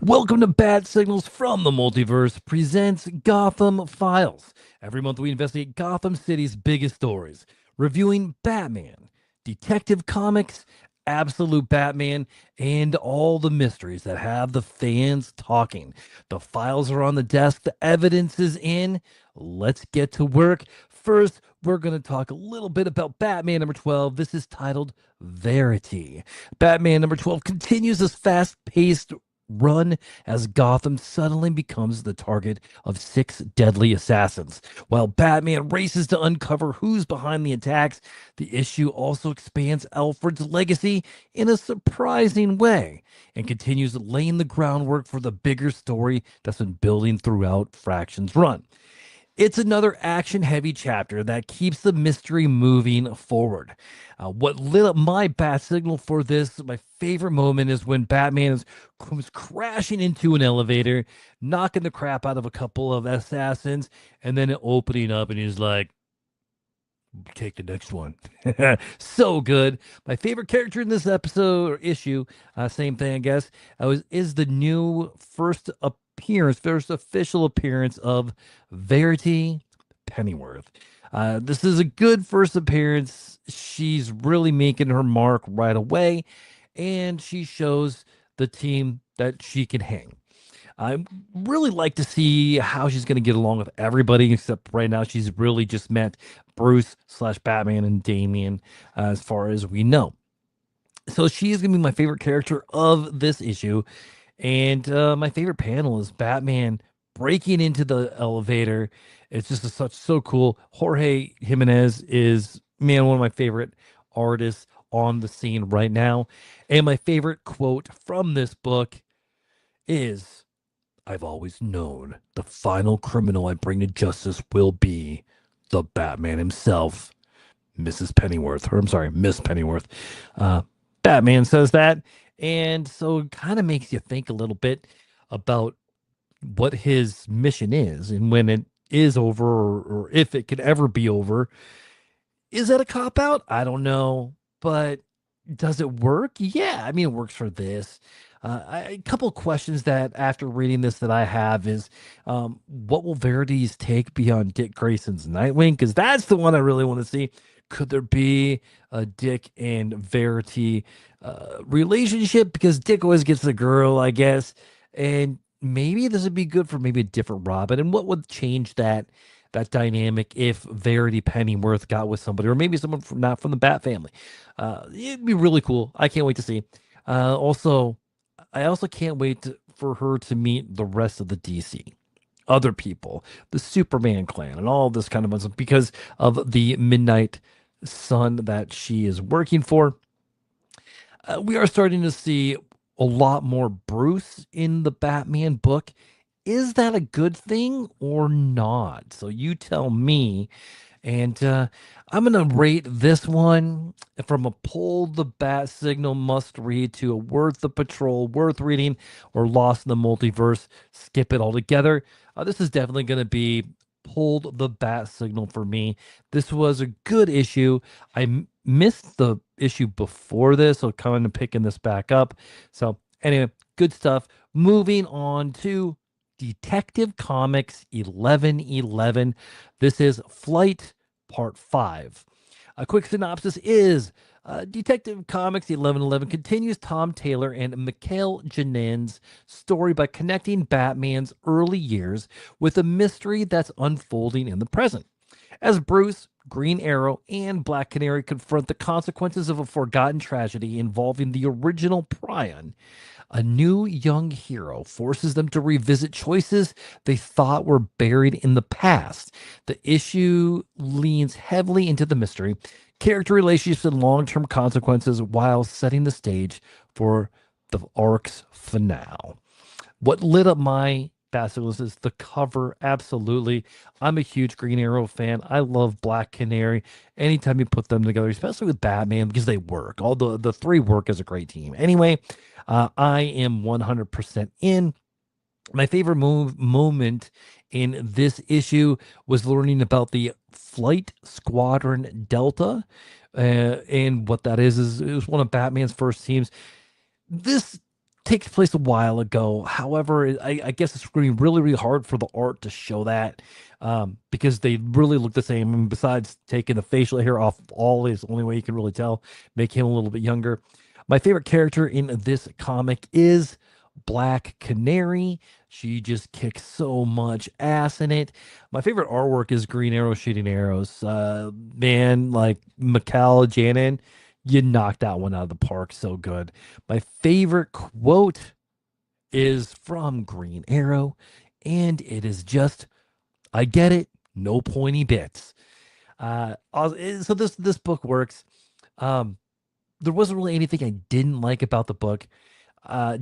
Welcome to Bat Signals from the Multiverse presents Gotham Files. Every month we investigate Gotham City's biggest stories, reviewing Batman, Detective Comics, Absolute Batman, and all the mysteries that have the fans talking. The files are on the desk, the evidence is in. Let's get to work. First, we're going to talk a little bit about Batman number 12. This is titled Verity. Batman number 12 continues this fast paced run as Gotham suddenly becomes the target of six deadly assassins. While Batman races to uncover who's behind the attacks, the issue also expands Alfred's legacy in a surprising way and continues laying the groundwork for the bigger story that's been building throughout Fraction's run. It's another action heavy chapter that keeps the mystery moving forward. What lit up my bat signal for this, my favorite moment, is when comes crashing into an elevator, knocking the crap out of a couple of assassins, and then opening up, and he's like, take the next one. So good. My favorite character in this episode or issue, same thing, I guess, is the new first official appearance of Verity Pennyworth. This is a good first appearance. She's really making her mark right away, and she shows the team that she can hang. I really like to see how she's going to get along with everybody, except right now she's really just met Bruce slash Batman and Damian, as far as we know. So she is going to be my favorite character of this issue. And my favorite panel is Batman breaking into the elevator. It's just so cool. Jorge Jimenez is, man, one of my favorite artists on the scene right now. And my favorite quote from this book is, I've always known the final criminal I bring to justice will be the Batman himself, Mrs. Pennyworth, or I'm sorry, Miss Pennyworth. Uh, Batman says that. And so it kind of makes you think a little bit about what his mission is and when it is over, or if it could ever be over. Is that a cop out? I don't know. But does it work? Yeah, I mean, it works for this. A couple questions that after reading this that I have is, what will Verity's take be on Dick Grayson's Nightwing? Because that's the one I really want to see. Could there be a Dick and Verity relationship? Because Dick always gets the girl, I guess, and maybe this would be good for maybe a different Robin. And what would change that dynamic if Verity Pennyworth got with somebody, or maybe someone from not from the Bat family? It'd be really cool. I can't wait to see. Also, I also can't wait for her to meet the rest of the DC, other people, the Superman clan, and all this kind of stuff because of the Midnight Sun that she is working for. We are starting to see a lot more Bruce in the Batman book. Is that a good thing or not? So you tell me. And I'm going to rate this one from a pull the bat signal must read to a worth the patrol, worth reading, or lost in the multiverse. Skip it altogether. This is definitely going to be pulled the bat signal for me. This was a good issue. Missed the issue before this, so kind of picking this back up. So anyway, good stuff. Moving on to Detective Comics 1111. This is Flight Part 5. A quick synopsis is Detective Comics 1111 continues Tom Taylor and Mikhail Janin's story by connecting Batman's early years with a mystery that's unfolding in the present. As Bruce, Green Arrow, and Black Canary confront the consequences of a forgotten tragedy involving the original Prion, a new young hero forces them to revisit choices they thought were buried in the past. The issue leans heavily into the mystery, character relationships, and long term consequences while setting the stage for the arc's finale. What lit up my Basilis is the cover. Absolutely. I'm a huge Green Arrow fan. I love Black Canary. Anytime you put them together, especially with Batman, because they work. All the three work as a great team. Anyway, I am 100% in. My favorite moment in this issue was learning about the Flight Squadron Delta. And what that is it was one of Batman's first teams. This takes place a while ago. However, I guess it's going to be really, really hard for the art to show that because they really look the same. And besides taking the facial hair off, all is the only way you can really tell, make him a little bit younger. My favorite character in this comic is Black Canary. She just kicks so much ass in it. My favorite artwork is Green Arrow shooting arrows. Man, like Mikal Janin, you knocked that one out of the park. So good. My favorite quote is from Green Arrow, and it is just, I get it, no pointy bits. So this book works. Um, there wasn't really anything I didn't like about the book.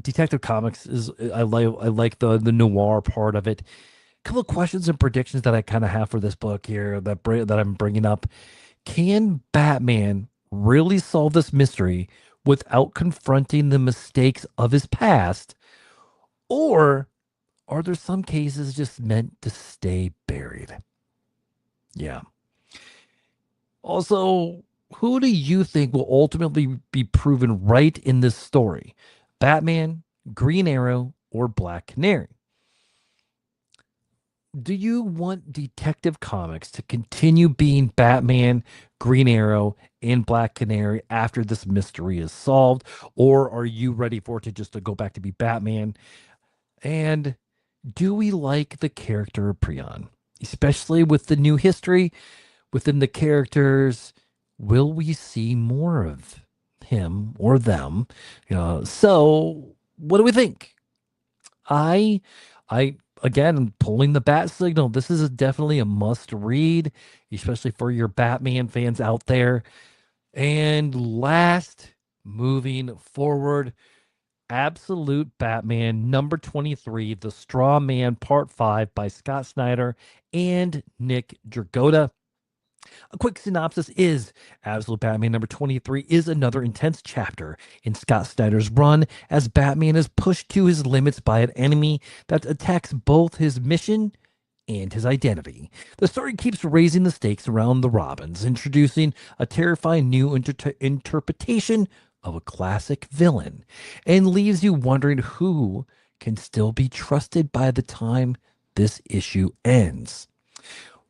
Detective Comics is I like the noir part of it. A couple of questions and predictions that I kind of have for this book here that I'm bringing up. Can Batman really solve this mystery without confronting the mistakes of his past, or are there some cases just meant to stay buried? Yeah. Also, who do you think will ultimately be proven right in this story? Batman, Green Arrow, or Black Canary? Do you want Detective Comics to continue being Batman, Green Arrow, and Black Canary after this mystery is solved? Or are you ready for it to go back to be Batman? And do we like the character of Prion? Especially with the new history within the characters, will we see more of him or them? So what do we think? I, I again pulling the bat signal. This is definitely a must read, especially for your Batman fans out there. And last, moving forward, Absolute Batman number 23, The Straw Man Part 5 by Scott Snyder and Nick Dragotta. A quick synopsis is Absolute Batman number 23 is another intense chapter in Scott Snyder's run as Batman is pushed to his limits by an enemy that attacks both his mission and his identity. The story keeps raising the stakes around the Robins, introducing a terrifying new interpretation of a classic villain, and leaves you wondering who can still be trusted by the time this issue ends.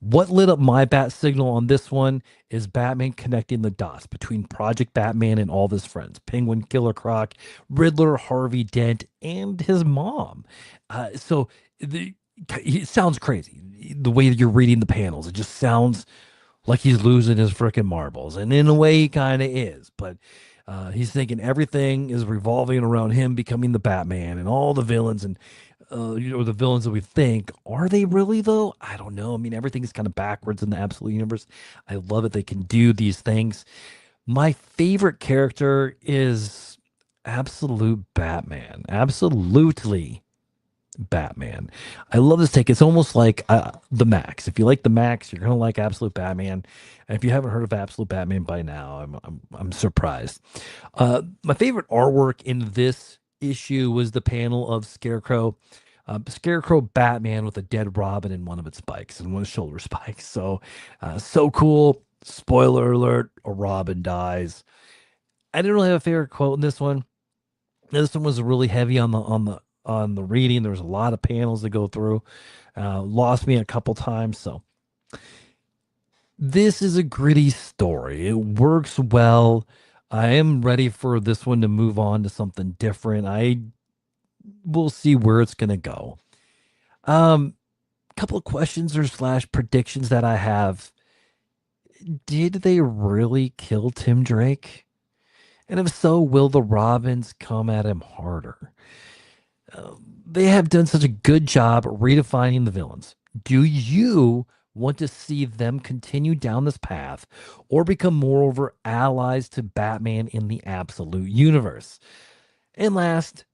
What lit up my bat signal on this one is Batman connecting the dots between Project Batman and all of his friends, Penguin, Killer Croc, Riddler, Harvey Dent, and his mom. It sounds crazy the way that you're reading the panels. It just sounds like he's losing his freaking marbles. And in a way, he kind of is. But he's thinking everything is revolving around him becoming the Batman and all the villains and the villains that we think. Are they really, though? I don't know. I mean, everything's kind of backwards in the Absolute Universe. I love it. They can do these things. My favorite character is Absolute Batman. Absolutely Batman. I love this take. It's almost like the Max. If you like the Max, you're gonna like Absolute Batman. And if you haven't heard of Absolute Batman by now, I'm surprised. My favorite artwork in this issue was the panel of Scarecrow Batman with a dead Robin in one of its spikes and one of his shoulder spikes. So cool. Spoiler alert: a Robin dies. I didn't really have a favorite quote in this one. This one was really heavy on the reading. There was a lot of panels to go through. Lost me a couple times. So this is a gritty story. It works well. I am ready for this one to move on to something different. I will see where it's gonna go. Couple of questions or slash predictions that I have. Did they really kill Tim Drake? And if so, will the Robins come at him harder? They have done such a good job redefining the villains. Do you want to see them continue down this path or become moreover allies to Batman in the Absolute Universe? And last,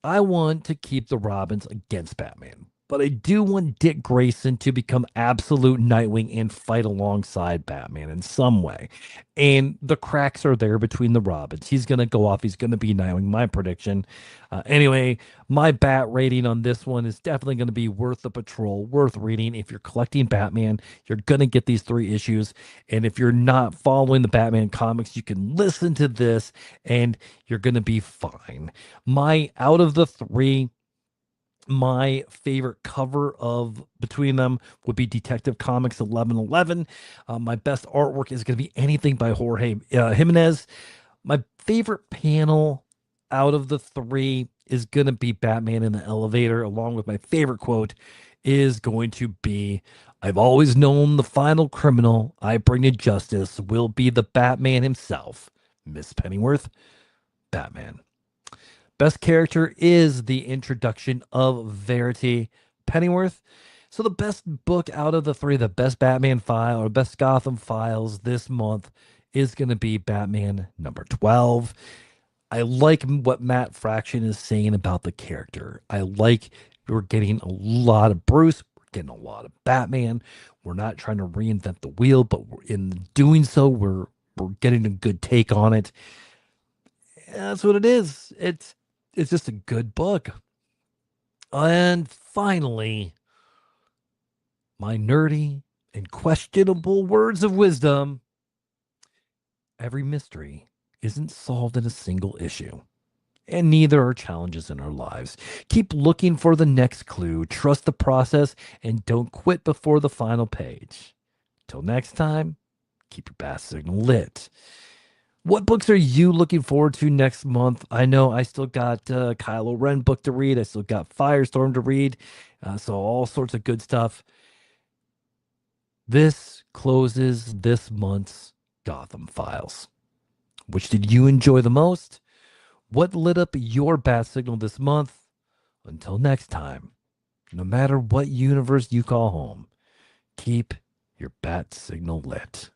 I want to keep the Robins against Batman. but I do want Dick Grayson to become absolute Nightwing and fight alongside Batman in some way. And the cracks are there between the Robins. He's going to go off. He's going to be Nightwing, my prediction. Anyway, my bat rating on this one is definitely going to be worth the patrol, worth reading. If you're collecting Batman, you're going to get these 3 issues. And if you're not following the Batman comics, you can listen to this and you're going to be fine. My out of the 3, my favorite cover of between them would be Detective Comics 1111. My best artwork is going to be anything by Jorge Jimenez. My favorite panel out of the 3 is going to be Batman in the elevator, along with my favorite quote is going to be, I've always known the final criminal I bring to justice will be the Batman himself, Miss Pennyworth, Batman. Best character is the introduction of Verity Pennyworth. So the best book out of the 3, the best Batman file or best Gotham Files this month is going to be Batman number 12. I like what Matt Fraction is saying about the character. I like we're getting a lot of Bruce, we're getting a lot of Batman. We're not trying to reinvent the wheel, but in doing so, we're getting a good take on it. That's what it is. It's just a good book. And finally, my nerdy and questionable words of wisdom. Every mystery isn't solved in a single issue, and neither are challenges in our lives. Keep looking for the next clue, trust the process, and don't quit before the final page. Till next time, keep your bat signal lit. What books are you looking forward to next month? I know I still got Kylo Ren book to read. I still got Firestorm to read. So all sorts of good stuff. This closes this month's Gotham Files. Which did you enjoy the most? What lit up your bat signal this month? Until next time, no matter what universe you call home, keep your bat signal lit.